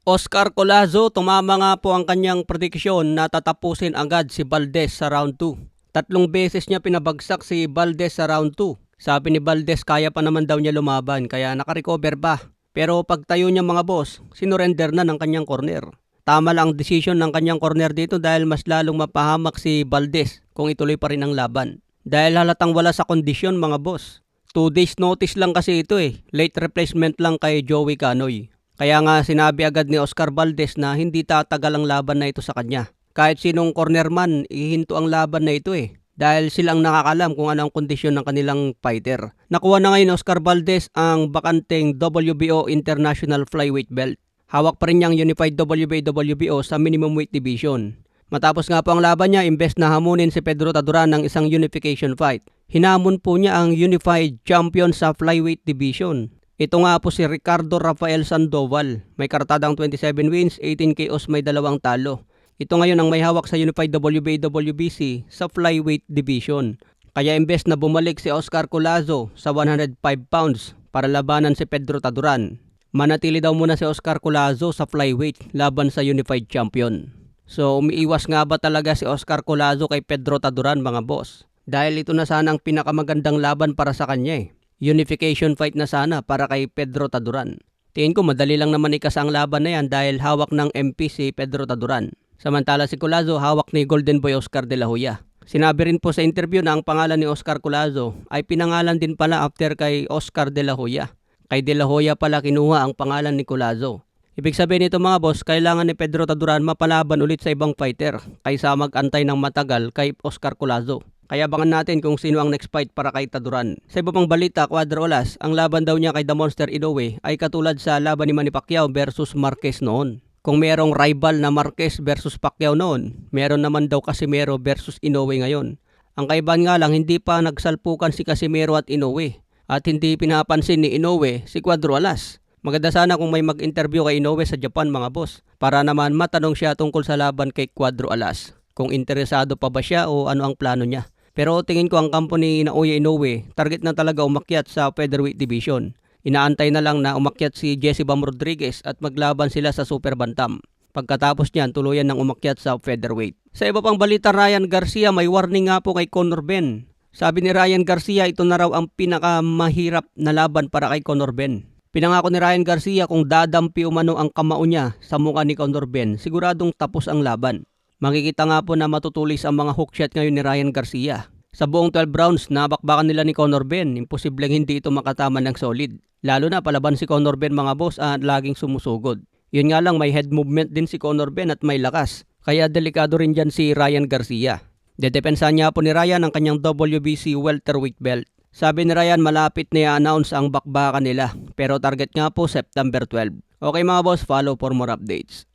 Oscar Collazo, tumama nga po ang kanyang prediksyon na tatapusin agad si Valdez sa round 2. Tatlong beses niya pinabagsak si Valdez sa round 2. Sabi ni Valdez kaya pa naman daw niya lumaban kaya nakarecover pa. Pero pagtayo niya mga boss, sinurrender na ng kanyang corner. Tama lang ang desisyon ng kanyang corner dito dahil mas lalong mapahamak si Valdez kung ituloy pa rin ang laban. Dahil halatang wala sa kondisyon mga boss. 2 days notice lang kasi ito late replacement lang kay Joey Canoy. Kaya nga sinabi agad ni Oscar Valdez na hindi tatagal ang laban na ito sa kanya. Kahit sinong cornerman, ihinto ang laban na ito dahil silang nakakalam kung ano ang kondisyon ng kanilang fighter. Nakuha na ngayon Oscar Valdez ang bakanteng WBO International Flyweight Belt. Hawak pa rin niyang Unified WBO sa minimum weight division. Matapos nga po ang laban niya, imbes na hamunin si Pedro Taduran ng isang unification fight, hinamon po niya ang Unified Champion sa Flyweight Division. Ito nga po si Ricardo Rafael Sandoval. May kartadang 27 wins, 18 KOs, may 2 talo. Ito ngayon ang may hawak sa Unified WBC sa Flyweight Division. Kaya imbes na bumalik si Oscar Collazo sa 105 pounds para labanan si Pedro Taduran, manatili daw muna si Oscar Collazo sa Flyweight laban sa Unified Champion. So umiiwas nga ba talaga si Oscar Collazo kay Pedro Taduran mga boss? Dahil ito na sana ang pinakamagandang laban para sa kanya Unification fight na sana para kay Pedro Taduran. Tingin ko madali lang naman ikasa ang laban na yan dahil hawak ng MP si Pedro Taduran. Samantala si Collazo hawak ni Golden Boy Oscar De La Hoya. Sinabi rin po sa interview na ang pangalan ni Oscar Collazo ay pinangalan din pala after kay Oscar De La Hoya. Kay De La Hoya pala kinuha ang pangalan ni Collazo. Ibig sabihin nito mga boss, kailangan ni Pedro Taduran mapalaban ulit sa ibang fighter kaysa mag-antay ng matagal kay Oscar Collazo. Kaya abangan natin kung sino ang next fight para kay Taduran. Sa iba pang balita, Cuadro Alas, ang laban daw niya kay The Monster Inoue ay katulad sa laban ni Manny Pacquiao versus Marquez noon. Kung merong rival na Marquez versus Pacquiao noon, meron naman daw Casimero versus Inoue ngayon. Ang kaibahan nga lang, hindi pa nagsalpukan si Casimero at Inoue. At hindi pinapansin ni Inoue si Cuadro Alas. Maganda sana kung may mag-interview kay Inoue sa Japan mga boss, para naman matanong siya tungkol sa laban kay Cuadro Alas. Kung interesado pa ba siya o ano ang plano niya. Pero tingin ko ang kampo ni Naoya Inoue, target na talaga umakyat sa featherweight division. Inaantay na lang na umakyat si Jesse Bam Rodriguez at maglaban sila sa super bantam. Pagkatapos niyan, tuluyan ng umakyat sa featherweight. Sa iba pang balita, Ryan Garcia may warning nga po kay Conor Benn. Sabi ni Ryan Garcia, ito na raw ang pinakamahirap na laban para kay Conor Benn. Pinangako ni Ryan Garcia kung dadampi umano ang kamao niya sa mukha ni Conor Benn, siguradong tapos ang laban. Makikita nga po na matutulis ang mga hookshot ngayon ni Ryan Garcia. Sa buong 12 rounds, nabakbakan nila ni Conor Benn. Imposibleng hindi ito makatama ng solid. Lalo na palaban si Conor Benn mga boss at laging sumusugod. Yun nga lang, may head movement din si Conor Benn at may lakas. Kaya delikado rin dyan si Ryan Garcia. Dedepensahan niya po ni Ryan ang kanyang WBC welterweight belt. Sabi ni Ryan malapit na i-announce ang bakbakan nila. Pero target nga po September 12. Okay mga boss, follow for more updates.